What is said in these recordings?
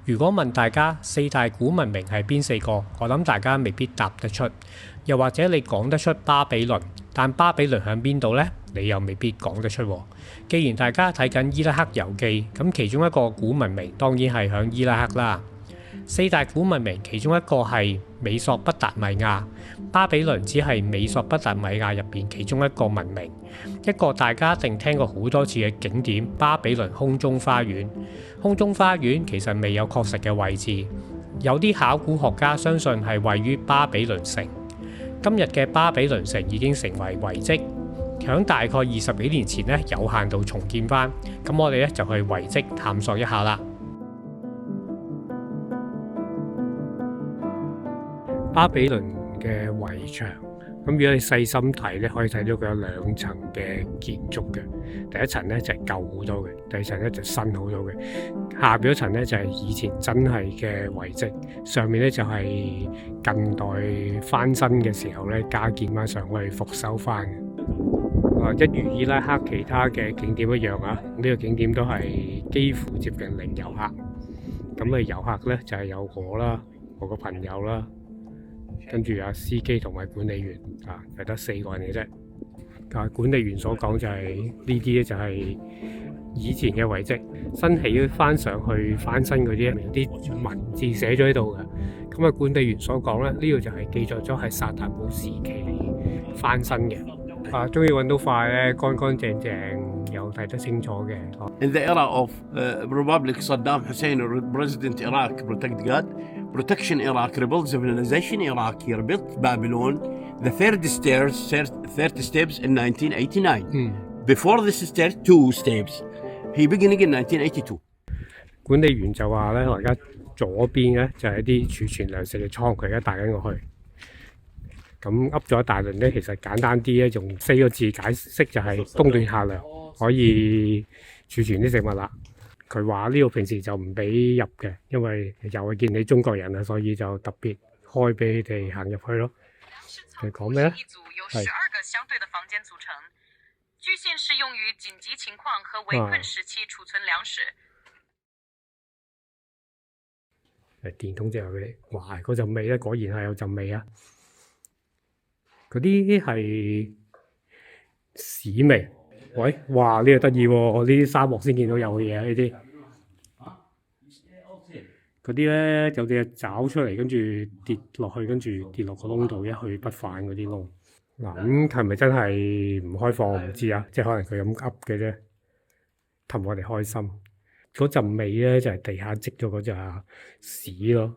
如果問大家四大古文明係邊4個，我諗大家未必答得出。又或者你講得出巴比倫，但巴比倫喺邊度呢？你又未必講得出喎。既然大家睇緊伊拉克遊記，咁其中一個古文明當然係響伊拉克啦。四大古文明其中一個係美索不達米亞，巴比倫只係美索不達米亞入邊其中一個文明，一個大家一定聽過好多次嘅景點——巴比倫空中花園。空中花園其實未有確實嘅位置，有啲考古學家相信係位於巴比倫城。今日嘅巴比倫城已經成為遺跡，響大概20幾年前咧有限度重建翻。咁我哋咧就去遺跡探索一下啦。巴比倫嘅圍牆，咁如果你細心睇咧，可以睇到佢有2層嘅建築嘅。第一層咧就係舊好多嘅，第二層咧就新好多嘅。下邊嗰層咧就係以前真係嘅遺跡，上面咧就係近代翻新嘅時候咧加建翻上去復修翻嘅。一如伊拉克其他嘅景點一樣啊，呢個景點都係幾乎接近零遊客。咁遊客咧就係有我啦，我個朋友啦。跟住司機同埋管理員就得4個人嘅啫。但係管理員所講就係呢啲咧就係以前嘅遺跡，新起翻上去翻新嗰啲有啲文字寫咗喺度嘅。咁管理員所講咧，呢個就係記載咗係薩達姆時期翻新嘅。終於揾到塊咧乾乾淨淨又睇得清楚嘅。In the era of Republic Saddam Hussein, President Iraq protect God, protection Iraq, rebuilt civilization Iraq, he rebuilt Babylon, the third steps in 1989. Before this stairs, 2 steps. He beginning in 1982. 管理員就話咧，我而家左邊咧就係一啲儲存糧食嘅倉，佢而家帶緊我去。咁噏咗一大輪咧，其實簡單啲咧，用4個字解釋就係冬暖夏涼，可以儲存啲食物啦。佢話呢度平時就唔俾入嘅，因為又係見你中國人啊，所以就特別開俾你哋行入去咯。佢講咩咧？係12個相對的房間組成，據信是用於緊急情況和圍困時期儲存糧食。電筒之後佢哋，哇！嗰陣味咧，果然係有陣味啊！嗰啲係屎味。喂，哇！呢個得意喎，呢啲沙漠先見到有嘅嘢呢啲。嗰啲咧有隻爪出嚟，跟住跌落去，跟住跌落個窿度，一去不返嗰啲窿。嗱，咁係咪真係唔開放？我唔知啊，即係可能佢咁噏嘅啫，氹我哋開心。嗰陣味咧就係地下積咗嗰隻屎咯。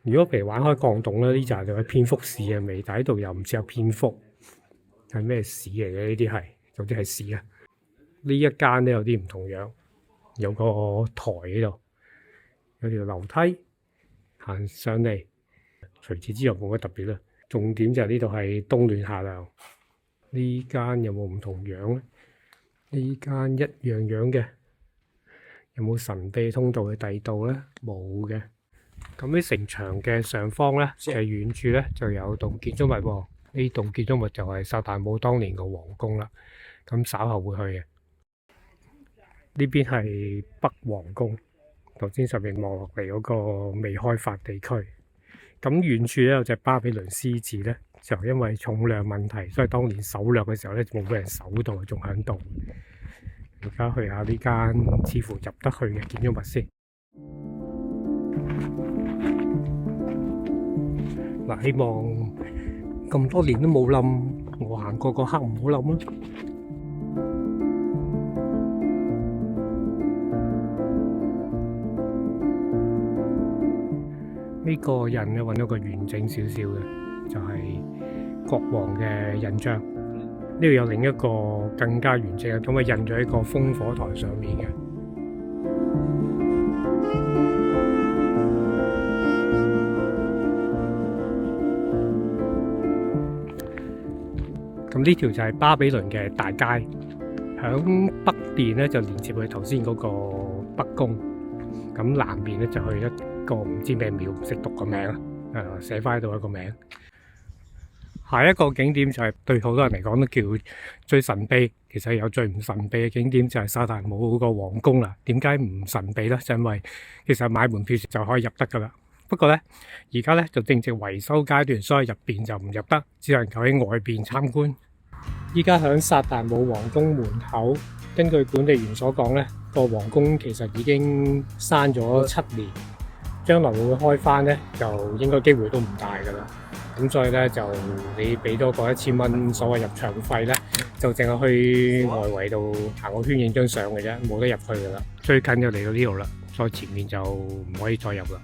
如果譬如玩開鋼洞咧，呢就係蝙蝠屎嘅味，但喺度又唔似有蝙蝠，係咩屎嚟嘅？呢啲係，總之係屎啊！呢一間咧有啲唔同樣，有個台喺度，有條樓梯行上嚟。除此之外冇乜特別啦。重點就係呢度係冬暖夏涼。呢間有冇唔同樣咧？呢間一樣樣嘅，有冇神秘通道嘅第二度咧？冇嘅。咁喺城牆嘅上方咧，嘅遠處咧就有棟建築物喎。呢棟建築物就係薩達姆當年個皇宮啦。咁稍後會去嘅。呢邊係北皇宮，頭先上面望落嚟嗰個未開發地區。咁遠處咧有隻巴比倫獅子咧，就因為重量問題，所以當年搜掠嘅時候咧冇俾人搜到，仲喺度。而家去下呢間似乎入得去嘅建築物先。嗱，希望咁多年都冇冧，我行過嗰刻唔好冧啦。呢個印咧揾到個完整少少嘅，就係國王嘅印章。呢度有另一個更加完整嘅，咁印咗喺個烽火台上面嘅。咁呢條就係巴比倫嘅大街，響北邊咧就連接去頭先嗰個北宮，咁南邊咧就去一個唔知咩廟，唔識讀個名啦，寫翻喺度一個名。下一個景點就係對好多人嚟講都叫最神秘，其實有最唔神秘嘅景點就係薩達姆個皇宮啦。點解唔神秘呢？就因為其實買門票就可以入得噶啦。不過呢，而家呢就正值維修階段，所以入邊就唔入得，只能夠喺外邊參觀。依家喺薩達姆皇宮門口，根據本地員所講呢，個皇宮其實已經閂咗7年，將來會唔會開翻呢？就應該機會都唔大噶啦。咁所以咧就你俾多個1000蚊所謂入場費咧，就淨係去外圍度行個圈影張相嘅啫，冇得入去噶啦。最近就嚟到呢度啦，再前面就唔可以再入啦。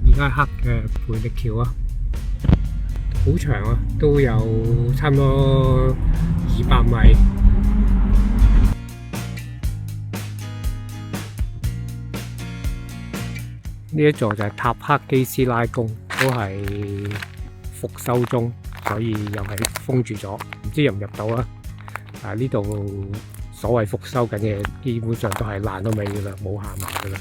依家黑嘅培力橋啊，好長啊，都有差唔多200米。呢一座就係塔克基斯拉宮，都係復修中，所以又係封住咗，唔知入唔入到啊？呢度所謂復修緊嘅，基本上都係爛到尾噶啦，冇下文噶啦。